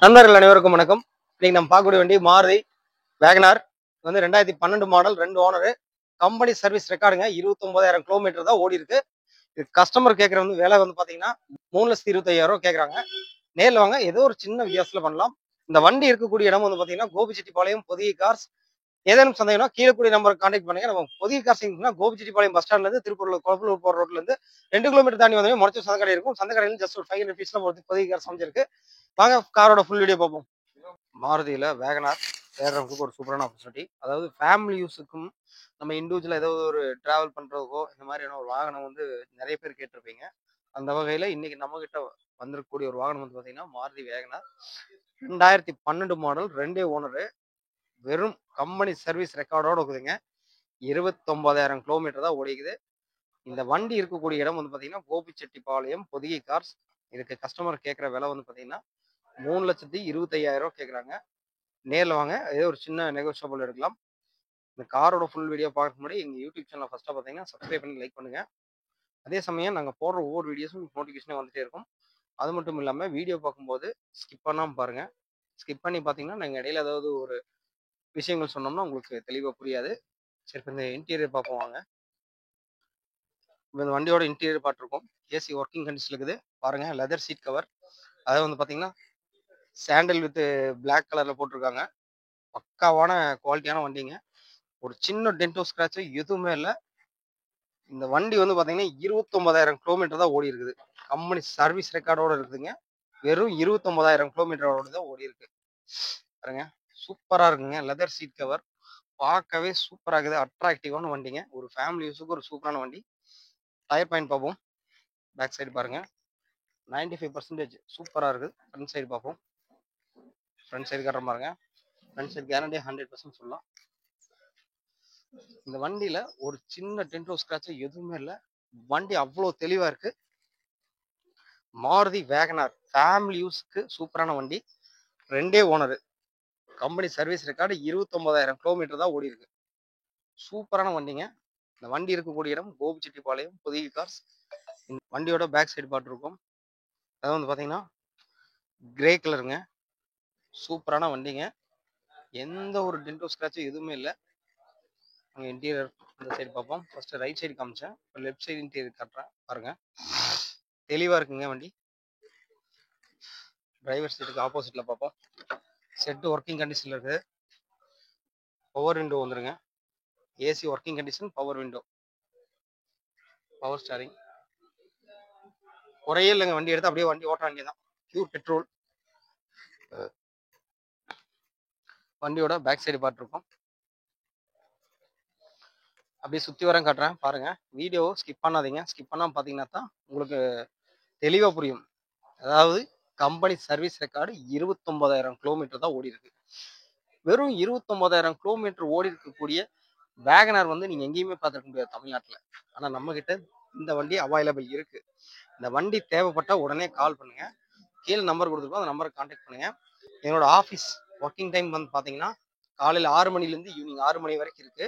நண்பர்கள் அனைவருக்கும் வணக்கம். இன்னைக்கு நம்ம பார்க்கக்கூடிய வண்டி மாருதி வேகனார். இது வந்து 2012 மாடல், 2 ஓனரு. கம்பெனி சர்வீஸ் ரெக்கார்டுங்க. 29,000 கிலோமீட்டர் தான் ஓடி இருக்கு. இது கஸ்டமர் கேட்குற வந்து விலை வந்து பாத்தீங்கன்னா 3,25,000 கேட்குறாங்க. நேரில் வாங்க, ஏதோ ஒரு சின்ன வித்தியாசத்துல பண்ணலாம். இந்த வண்டி இருக்கக்கூடிய இடம் வந்து பாத்தீங்கன்னா கோபிச்செட்டிப்பாளையம் பொதிகை கார்ஸ். ஏதேனும் சந்தேகம்னா கீழே கூடிய நம்பருக்கு கான்டாக்ட் பண்ணுங்க. நம்ம பொதிகை கார்ஸ் கோபிச்செட்டிப்பாளையம் பஸ் ஸ்டாண்ட்ல இருந்து திருப்பூர்ல குளப்பலூர் போற ரோட்ல இருந்து 2 கிலோமீட்டர் தாண்டி வந்தோம். முறைச்சு சந்தை இருக்கும். சந்தை கடையில ஜஸ்ட் ஒரு 500 பீஸ் தான் பொதிகை கார்ஸ் அமைஞ்சிருக்கு. வாங்க காரோட ஃபுல் வீடியோ பார்ப்போம். மாருதியில வேகனார் தேடுறவங்களுக்கு ஒரு சூப்பரான ஆப்பர்ச்சுனிட்டி. அதாவது ஃபேமிலி யூஸுக்கும் நம்ம இண்டிவிஜுவலாக ஏதோ ஒரு டிராவல் பண்ணுறதுக்கோ இந்த மாதிரியான ஒரு வாகனம் வந்து நிறைய பேர் கேட்டிருப்பீங்க. அந்த வகையில் இன்னைக்கு நம்ம கிட்ட வந்திருக்கக்கூடிய ஒரு வாகனம் வந்து பார்த்தீங்கன்னா மாருதி வேகனார் 2012 மாடல், 2 ஓனரு. வெறும் கம்பெனி சர்வீஸ் ரெக்கார்டோட இருக்குதுங்க. 29,000 கிலோமீட்டர் தான் ஓடிக்குது. இந்த வண்டி இருக்கக்கூடிய இடம் வந்து பார்த்தீங்கன்னா கோபிச்செட்டிப்பாளையம் பொதிகை கார்ஸ். இதுக்கு கஸ்டமர் கேட்குற விலை வந்து பார்த்தீங்கன்னா 3,25,000 கேட்குறாங்க. நேரில் வாங்க, ஏதோ ஒரு சின்ன நெகோஷியபிள் எடுக்கலாம். இந்த காரோட ஃபுல் வீடியோ பார்க்க முன்னாடி எங்கள் யூடியூப் சேனலை ஃபஸ்ட்டாக பார்த்தீங்கன்னா சப்ஸ்கிரைப் பண்ணி லைக் பண்ணுங்க. அதே சமயம் நாங்கள் போடுற ஒவ்வொரு வீடியோஸும் நோட்டிஃபிகேஷனே வந்துட்டே இருக்கும். அது மட்டும் இல்லாமல் வீடியோ பார்க்கும்போது ஸ்கிப் பண்ணாமல் பாருங்க. ஸ்கிப் பண்ணி பார்த்தீங்கன்னா நாங்கள் இடையில ஏதாவது ஒரு விஷயங்கள் சொன்னோம்னா உங்களுக்கு தெளிவாக புரியாது. சரி, இப்போ இந்த இன்டீரியர் பார்ப்போம் வாங்க. இந்த வண்டியோட இன்டீரியர் பார்த்துருக்கோம். ஏசி ஒர்க்கிங் கண்டிஷன் இருக்குது பாருங்க. லெதர் சீட் கவர், அதை வந்து பார்த்தீங்கன்னா சாண்டல் வித் பிளாக் கலரில் போட்டிருக்காங்க. பக்காவான குவாலிட்டியான வண்டிங்க. ஒரு சின்ன டென்டோ ஸ்கிராட்ச் எதுவுமே இல்லை. இந்த வண்டி வந்து பாத்தீங்கன்னா 29,000 கிலோமீட்டர் தான் ஓடி இருக்குது. கம்பெனி சர்வீஸ் ரெக்கார்டோட இருக்குதுங்க. வெறும் 29,000 கிலோமீட்டரோட தான் ஓடி இருக்கு. பாருங்க, சூப்பரா இருக்குங்க. லெதர் சீட் கவர் பார்க்கவே சூப்பரா இருக்குது. அட்ராக்டிவான வண்டிங்க. ஒரு ஃபேமிலி யூஸுக்கு ஒரு சூப்பரான வண்டி. டயர் பாயிண்ட் பார்ப்போம். பேக் சைடு பாருங்க, 95% சூப்பரா இருக்குது. ஃப்ரண்ட் சைடு பார்ப்போம். ஃப்ரண்ட் சைடு காட்டுற பாருங்க. ஃப்ரண்ட் சைடு கேரண்டி 100% சொல்லலாம். இந்த வண்டியில ஒரு சின்ன டென்டோ ஸ்கிராட்ச் எதுவுமே இல்லை. வண்டி அவ்வளோ தெளிவா இருக்கு. மாருதி வேகனார் ஃபேமிலி யூஸ்க்கு சூப்பரான வண்டி. 2 owner. Company service record 29,000 kilometre தான் ஓடி இருக்கு. சூப்பரான வண்டிங்க. இந்த வண்டி இருக்கக்கூடிய இடம் கோபிச்செட்டிப்பாளையம் பொதிகை கார்ஸ். இந்த வண்டியோட பேக் சைடு பார்த்துருக்கோம். அது வந்து பார்த்தீங்கன்னா கிரே கலருங்க. சூப்பரான வண்டிங்க. எந்த ஒரு டென்டோ ஸ்கிராட்சும் எதுவுமே இல்லை. அங்கே இன்டீரியர் இந்த சைடு பார்ப்போம். ஃபர்ஸ்ட் ரைட் சைடு காமிச்சேன், இப்போ லெஃப்ட் சைடு இன்டீரியர் காட்டுறேன் பாருங்க. தெளிவாக இருக்குங்க வண்டி. டிரைவர் சீட்டுக்கு ஆப்போசிட்ல பார்ப்போம். செட்டு ஒர்க்கிங் கண்டிஷன்ல இருக்குது. பவர் விண்டோ வந்துருங்க. AC working condition, power window, power starting. குறையே இல்லைங்க. வண்டி எடுத்து அப்படியே வண்டி ஓட்ட வேண்டியதான். Pure petrol. வண்டியோட பேக் சைடு பார்த்துருக்கோம். அப்படியே சுற்றி வரேன் காட்டுறேன் பாருங்க. வீடியோ ஸ்கிப் பண்ணாதீங்க. ஸ்கிப் பண்ணாமல் பார்த்தீங்கன்னா தான் உங்களுக்கு தெளிவாக புரியும். அதாவது கம்பெனி சர்வீஸ் ரெக்கார்டு 29,000 கிலோமீட்டர் தான் ஓடி இருக்கு. வெறும் 29,000 கிலோமீட்டர் ஓடி இருக்கக்கூடிய வேகனார் வந்து நீங்க எங்கேயுமே பார்த்துருக்க முடியாது தமிழ்நாட்டில். ஆனால் நம்ம கிட்ட இந்த வண்டி அவைலபிள் இருக்கு. இந்த வண்டி தேவைப்பட்டா உடனே கால் பண்ணுங்க. கீழே நம்பர் கொடுத்துருக்கோம், அந்த நம்பரை கான்டாக்ட் பண்ணுங்க. என்னோட ஆஃபீஸ் ஒர்க்கிங் டைம் வந்து பார்த்தீங்கன்னா காலையில் 6 மணிலேருந்து ஈவினிங் 6 மணி வரைக்கும் இருக்கு.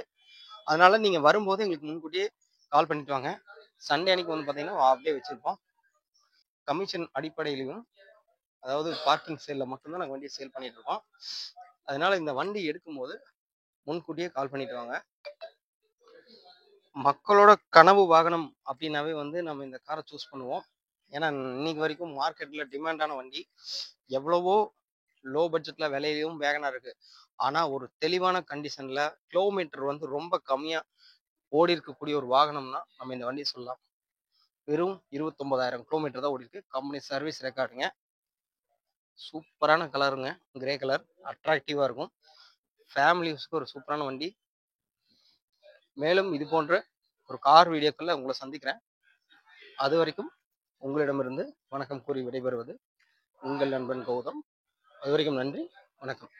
அதனால நீங்க வரும்போது எங்களுக்கு முன்கூட்டியே கால் பண்ணிட்டு வாங்க. சண்டே அன்னைக்கு வந்து பார்த்தீங்கன்னா ஆஃப் டே வச்சிருப்போம். கமிஷன் அடிப்படையிலையும், அதாவது பார்க்கிங் சேலில் மட்டும்தான் நாங்கள் வண்டியை சேல் பண்ணிட்டு இருக்கோம். அதனால இந்த வண்டி எடுக்கும்போது முன்கூட்டியே கால் பண்ணிட்டு வாங்க. மக்களோட கனவு வாகனம் அப்படின்னாவே வந்து நம்ம இந்த காரை சூஸ் பண்ணுவோம். ஏன்னா இன்னைக்கு வரைக்கும் மார்க்கெட்ல டிமாண்டான வண்டி. எவ்வளவோ லோ பட்ஜெட்ல விலையிலும் வேகனா இருக்கு. ஆனா ஒரு தெளிவான கண்டிஷன்ல கிலோமீட்டர் வந்து ரொம்ப கம்மியா ஓடி இருக்கக்கூடிய ஒரு வாகனம்னா நம்ம இந்த வண்டி சொல்லலாம். வெறும் 29,000 கிலோமீட்டர் தான் ஓடி இருக்கு. கம்பெனி சர்வீஸ் ரெக்கார்டுங்க. சூப்பரான கலருங்க, கிரே கலர். அட்ராக்டிவா இருக்கும். ஃபேமிலி யூஸ்க்கு ஒரு சூப்பரான வண்டி. மேலும் இது போன்ற ஒரு கார் வீடியோக்களில் உங்களை சந்திக்கிறேன். அது வரைக்கும் உங்களிடமிருந்து வணக்கம் கூறி விடைபெறுவது உங்கள் நண்பன் கௌதம். அது வரைக்கும் நன்றி, வணக்கம்.